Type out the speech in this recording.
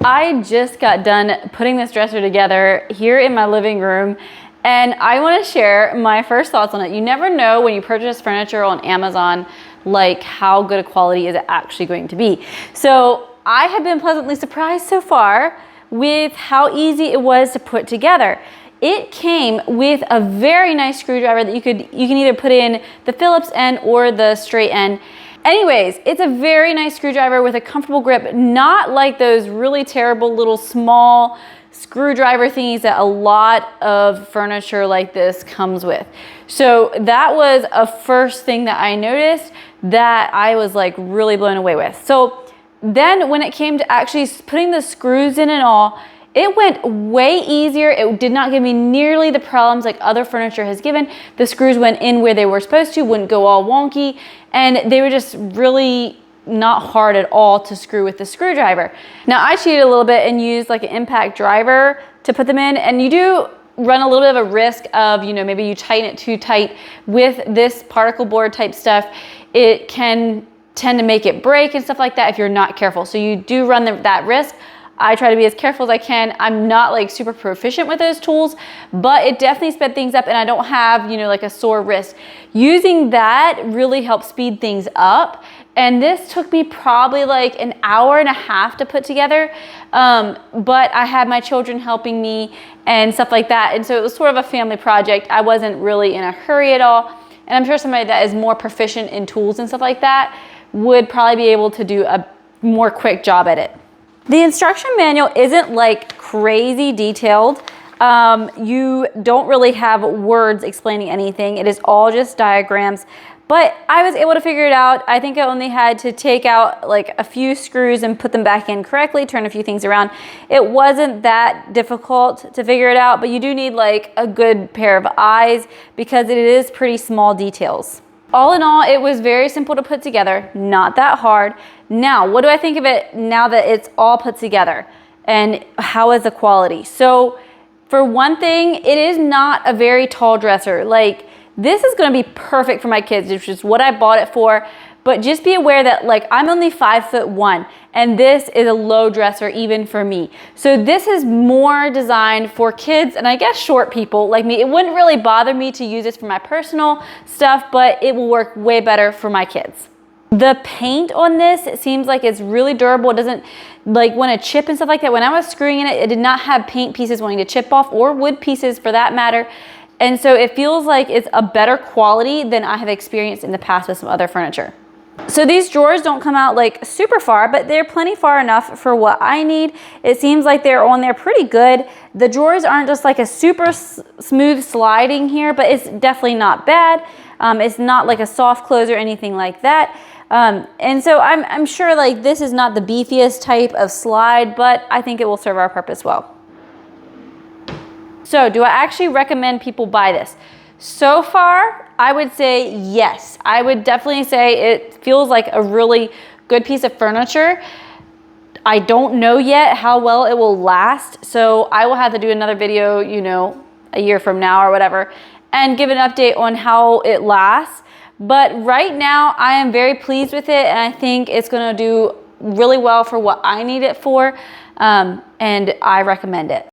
I just got done putting this dresser together here in my living room, and I want to share my first thoughts on it. You never know when you purchase furniture on Amazon, like how good a quality is it actually going to be. So I have been pleasantly surprised so far with how easy it was to put together. It came with a very nice screwdriver that you can either put in the Phillips end or the straight end. Anyways, it's a very nice screwdriver with a comfortable grip, not like those really terrible little small screwdriver thingies that a lot of furniture like this comes with. So that was a first thing that I noticed that I was like really blown away with. So then when it came to actually putting the screws in and all, it went way easier. It did not give me nearly the problems like other furniture has given. The screws went in where they were supposed to, wouldn't go all wonky, and they were just really not hard at all to screw with the screwdriver. Now I cheated a little bit and used like an impact driver to put them in, and you do run a little bit of a risk of, maybe you tighten it too tight with this particle board type stuff. It can tend to make it break and stuff like that if you're not careful. So you do run that risk. I try to be as careful as I can. I'm not like super proficient with those tools, but it definitely sped things up, and I don't have, like a sore wrist. Using that really helped speed things up. And this took me probably like an hour and a half to put together. But I had my children helping me and stuff like that. And so it was sort of a family project. I wasn't really in a hurry at all. And I'm sure somebody that is more proficient in tools and stuff like that would probably be able to do a more quick job at it. The instruction manual isn't like crazy detailed. You don't really have words explaining anything. It is all just diagrams, but I was able to figure it out. I think I only had to take out like a few screws and put them back in correctly, turn a few things around. It wasn't that difficult to figure it out, but you do need like a good pair of eyes because it is pretty small details. All in all, it was very simple to put together, not that hard. Now, what do I think of it now that it's all put together, and how is the quality? So for one thing, it is not a very tall dresser. Like, this is gonna be perfect for my kids, which is what I bought it for. But just be aware that like I'm only 5'1", and this is a low dresser even for me. So this is more designed for kids and I guess short people like me. It wouldn't really bother me to use this for my personal stuff, but it will work way better for my kids. The paint on this, it seems like it's really durable. It doesn't like want to chip and stuff like that. When I was screwing in it, it did not have paint pieces wanting to chip off, or wood pieces for that matter. And so it feels like it's a better quality than I have experienced in the past with some other furniture. So these drawers don't come out like super far, but they're plenty far enough for what I need. It seems like they're on there pretty good. The drawers aren't just like a super smooth sliding here, but it's definitely not bad. It's not like a soft close or anything like that. And so I'm sure like this is not the beefiest type of slide, but I think it will serve our purpose well. So do I actually recommend people buy this? So far, I would say yes. I would definitely say it feels like a really good piece of furniture. I don't know yet how well it will last, so I will have to do another video, a year from now or whatever, and give an update on how it lasts. But right now, I am very pleased with it, and I think it's gonna do really well for what I need it for, and I recommend it.